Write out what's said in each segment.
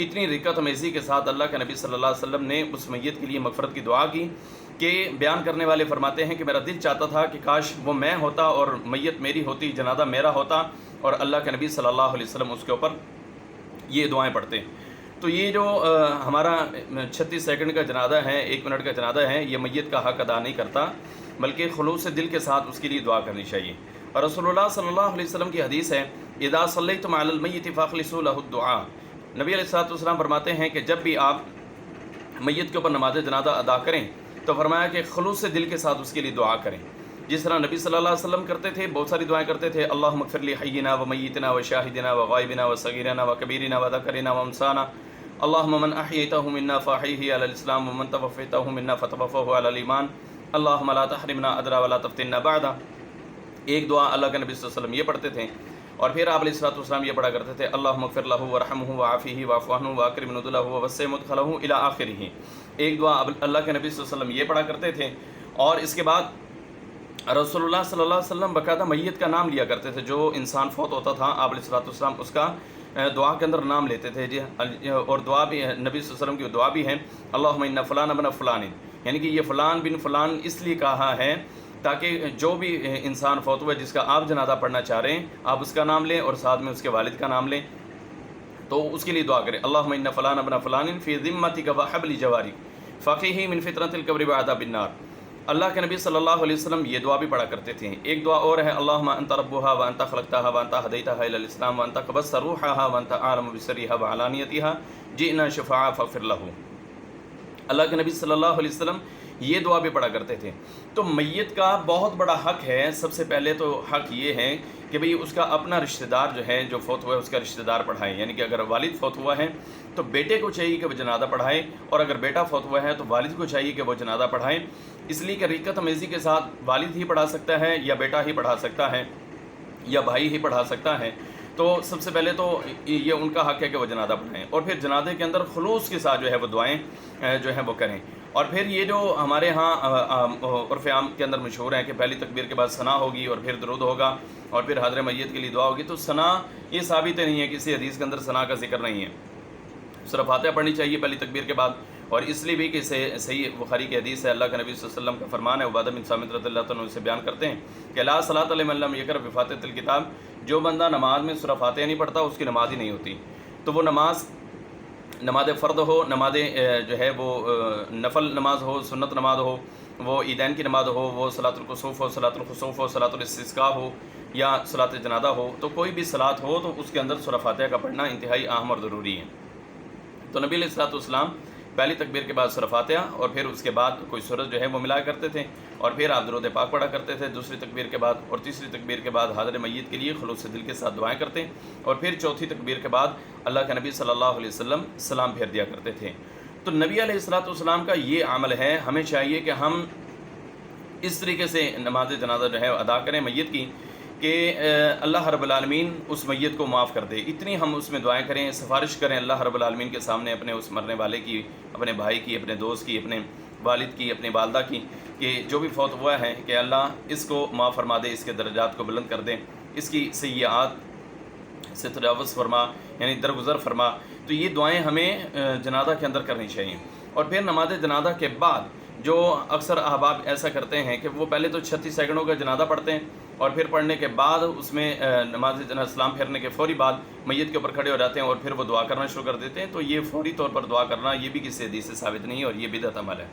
اتنی رقت امیزی کے ساتھ اللہ کے نبی صلی اللہ علیہ وسلم نے اس میت کے لیے مغفرت کی دعا کی کہ بیان کرنے والے فرماتے ہیں کہ میرا دل چاہتا تھا کہ کاش وہ میں ہوتا اور میت میری ہوتی، جنازہ میرا ہوتا، اور اللہ کے نبی صلی اللہ علیہ وسلم اس کے اوپر یہ دعائیں پڑھتے۔ تو یہ جو ہمارا 36 سیکنڈ کا جنازہ ہے، 1 منٹ کا جنازہ ہے، یہ میت کا حق ادا نہیں کرتا، بلکہ خلوص دل کے ساتھ اس کے لیے دعا کرنی چاہیے۔ اور رسول اللہ صلی اللہ علیہ وسلم کی حدیث ہے، اذا صلیتم علی المیت فاخلصوا له الدعاء۔ نبی علیہ الصلوۃ والسلام فرماتے ہیں کہ جب بھی آپ میت کے اوپر نماز جنازہ ادا کریں تو فرمایا کہ خلوص دل کے ساتھ اس کے لیے دعا کریں، جس طرح نبی صلی اللہ علیہ وسلم کرتے تھے۔ بہت ساری دعائیں کرتے تھے، اللہم اغفر لی حینا و میتنا و شاہدنا و غائبنا و صغیرنا و کبیرنا و ذکرنا و انسانا، اللہم من احییتہ منا فاحیہ علی الاسلام ومن توفیتہ منا فتوفہ علی الایمان، اللہم لا تحرمنا اجرہ ولا تفتنا بعدہ۔ ایک دعا اللہ کے نبی صلی اللہ علیہ وسلم یہ پڑھتے تھے، اور پھر آپ علیہ الصلوۃ والسلام یہ پڑھا کرتے تھے، اللہم اغفر لہ ورحمہ وعافہ واعف عنہ واکرم نزلہ ووسع مدخلہ الی آخرہ۔ ایک دعا اللہ کے نبی صلی اللہ علیہ وسلم یہ پڑھا کرتے تھے، اور اس کے بعد رسول اللہ صلی اللہ علیہ وسلم باقاعدہ میت کا نام لیا کرتے تھے۔ جو انسان فوت ہوتا تھا آپ علیہ الصلوۃ والسلام اس کا دعا کے اندر نام لیتے تھے جی، اور دعا بھی نبی صلی اللہ علیہ وسلم کی دعا بھی ہے، اللہم ان فلان ابن فلان، یعنی کہ یہ فلان بن فلان اس لیے کہا ہے تاکہ جو بھی انسان فوت ہوا ہے جس کا آپ جنازہ پڑھنا چاہ رہے ہیں آپ اس کا نام لیں اور ساتھ میں اس کے والد کا نام لیں، تو اس کے لیے دعا کریں، اللہم ان فلان ابن فلان فی ذمتک وحبل جوارک فقیہ من فتنۃ القبر وعذاب النار۔ اللہ کے نبی صلی اللہ علیہ وسلم یہ دعا بھی پڑھا کرتے تھے۔ ایک دعا اور ہے، اللہم انت ربھا وانت خلقتھا وانت ہدیتھا الی الاسلام وانت قبضت روحھا وانت عالم بسرھا وعلانیتھا جئنا شفاعا فاغفر لہ۔ اللہ کے نبی صلی اللہ علیہ وسلم یہ دعا بھی پڑھا کرتے تھے۔ تو میت کا بہت بڑا حق ہے۔ سب سے پہلے تو حق یہ ہے کہ بھئی اس کا اپنا رشتہ دار جو ہے، جو فوت ہوا ہے اس کا رشتہ دار پڑھائے، یعنی کہ اگر والد فوت ہوا ہے تو بیٹے کو چاہیے کہ وہ جنازہ پڑھائے، اور اگر بیٹا فوت ہوا ہے تو والد کو چاہیے کہ وہ جنازہ پڑھائے، اس لیے کہ رقت امیزی کے ساتھ والد ہی پڑھا سکتا ہے، یا بیٹا ہی پڑھا سکتا ہے، یا بھائی ہی پڑھا سکتا ہے۔ تو سب سے پہلے تو یہ ان کا حق ہے کہ وہ جنازہ پڑھائیں، اور پھر جنازے کے اندر خلوص کے ساتھ جو ہے وہ دعائیں جو ہیں وہ کریں۔ اور پھر یہ جو ہمارے ہاں عرف عام کے اندر مشہور ہے کہ پہلی تکبیر کے بعد ثنا ہوگی اور پھر درود ہوگا اور پھر حاضر میت کے لیے دعا ہوگی، تو ثنا یہ ثابت نہیں ہے، کسی حدیث کے اندر ثنا کا ذکر نہیں ہے۔ سورہ فاتحہ پڑھنی چاہیے پہلی تکبیر کے بعد، اور اس لیے بھی کہ صحیح بخاری کی حدیث ہے، اللہ کے نبی صلی اللہ علیہ وسلم کا فرمان ہے، عبادہ بن صامت رضی اللہ عنہ سے بیان کرتے ہیں کہ لا صلاۃ لمن لم یقرأ بفاتحۃ الکتاب، جو بندہ نماز میں سورہ فاتحہ نہیں پڑھتا اس کی نماز ہی نہیں ہوتی۔ تو وہ نماز فرض ہو، نماز جو ہے وہ نفل نماز ہو، سنت نماز ہو، وہ عیدین کی نماز ہو، وہ صلاۃ الکسوف ہو، صلاۃ الخسوف ہو، صلاۃ الاستسقاء ہو، یا صلاۃ جنازہ ہو، تو کوئی بھی صلاۃ ہو تو اس کے اندر سورہ فاتحہ کا پڑھنا انتہائی اہم اور ضروری ہے۔ تو نبی علیہ الصلوۃ والسلام پہلی تکبیر کے بعد سورہ فاتحہ اور پھر اس کے بعد کوئی سورت جو ہے وہ ملایا کرتے تھے، اور پھر آپ درود پاک پڑھا کرتے تھے دوسری تکبیر کے بعد، اور تیسری تکبیر کے بعد حاضر میت کے لیے خلوص دل کے ساتھ دعائیں کرتے، اور پھر چوتھی تکبیر کے بعد اللہ کے نبی صلی اللہ علیہ وسلم سلام پھیر دیا کرتے تھے۔ تو نبی علیہ الصلوۃ والسلام کا یہ عمل ہے، ہمیں چاہیے کہ ہم اس طریقے سے نماز جنازہ جو ہے ادا کریں میت کی کہ اللہ رب العالمین اس میت کو معاف کر دے۔ اتنی ہم اس میں دعائیں کریں، سفارش کریں اللہ رب العالمین کے سامنے، اپنے اس مرنے والے کی، اپنے بھائی کی، اپنے دوست کی، اپنے والد کی، اپنی والدہ کی، کہ جو بھی فوت ہوا ہے کہ اللہ اس کو معاف فرما دے، اس کے درجات کو بلند کر دے، اس کی سیئات سے تجاوز فرما، یعنی درگزر فرما۔ تو یہ دعائیں ہمیں جنازہ کے اندر کرنی چاہیے۔ اور پھر نماز جنازہ کے بعد جو اکثر احباب ایسا کرتے ہیں کہ وہ پہلے تو 36 سیکنڈوں کا جنازہ پڑھتے ہیں، اور پھر پڑھنے کے بعد اس میں نماز جنازہ سلام پھیرنے کے فوری بعد میت کے اوپر کھڑے ہو جاتے ہیں اور پھر وہ دعا کرنا شروع کر دیتے ہیں۔ تو یہ فوری طور پر دعا کرنا یہ بھی کسی حدیث سے ثابت نہیں ہے، اور یہ بدعت عمل ہے۔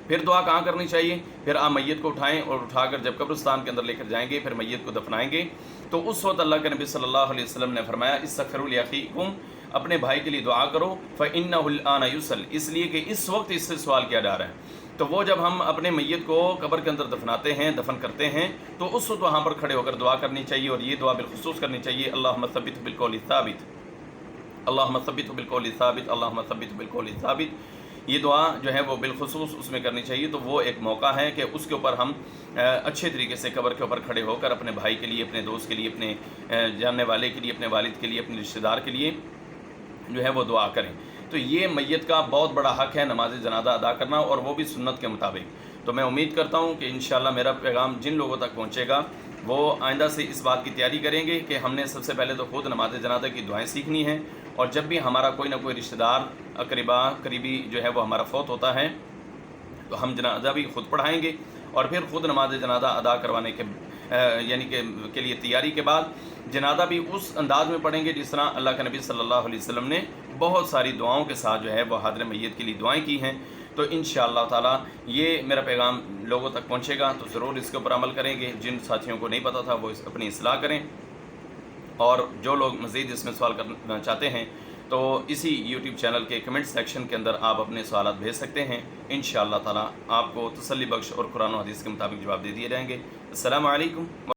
پھر دعا کہاں کرنی چاہیے؟ پھر آپ میت کو اٹھائیں، اور اٹھا کر جب قبرستان کے اندر لے کر جائیں گے، پھر میت کو دفنائیں گے، تو اس وقت اللہ کے نبی صلی اللہ علیہ وسلم نے فرمایا استغفروا لاخیکم، اپنے بھائی کے لیے دعا کرو، فإنہ الآن یسأل، اس لیے کہ اس وقت اس سے سوال کیا جا رہا ہے۔ تو وہ جب ہم اپنے میت کو قبر کے اندر دفناتے ہیں، دفن کرتے ہیں، تو اس وقت وہاں پر کھڑے ہو کر دعا کرنی چاہیے، اور یہ دعا بالخصوص کرنی چاہیے، اللہم ثبت بالقول الثابت، اللہم ثبت بالقول الثابت، اللہم ثبت بالقول الثابت۔ یہ دعا جو ہے وہ بالخصوص اس میں کرنی چاہیے۔ تو وہ ایک موقع ہے کہ اس کے اوپر ہم اچھے طریقے سے قبر کے اوپر کھڑے ہو کر اپنے بھائی کے لیے، اپنے دوست کے لیے، اپنے جاننے والے کے لیے، اپنے والد کے لیے، اپنے رشتہ دار کے لیے جو ہے وہ دعا کریں۔ تو یہ میت کا بہت بڑا حق ہے نماز جنازہ ادا کرنا، اور وہ بھی سنت کے مطابق۔ تو میں امید کرتا ہوں کہ انشاءاللہ میرا پیغام جن لوگوں تک پہنچے گا وہ آئندہ سے اس بات کی تیاری کریں گے کہ ہم نے سب سے پہلے تو خود نماز جنازہ کی دعائیں سیکھنی ہیں، اور جب بھی ہمارا کوئی نہ کوئی رشتہ دار قریبی جو ہے وہ ہمارا فوت ہوتا ہے تو ہم جنازہ بھی خود پڑھائیں گے، اور پھر خود نماز جنازہ ادا کروانے کے لیے تیاری کے بعد جنازہ بھی اس انداز میں پڑھیں گے جس طرح اللہ کے نبی صلی اللہ علیہ وسلم نے بہت ساری دعاؤں کے ساتھ جو ہے وہ حاضر میت کے لیے دعائیں کی ہیں۔ تو انشاءاللہ تعالی یہ میرا پیغام لوگوں تک پہنچے گا تو ضرور اس کے اوپر عمل کریں گے۔ جن ساتھیوں کو نہیں پتہ تھا وہ اپنی اصلاح کریں، اور جو لوگ مزید اس میں سوال کرنا چاہتے ہیں تو اسی یوٹیوب چینل کے کمنٹ سیکشن کے اندر آپ اپنے سوالات بھیج سکتے ہیں۔ انشاءاللہ تعالی آپ کو تسلی بخش اور قرآن و حدیث کے مطابق جواب دے دیے جائیں گے۔ السلام علیکم۔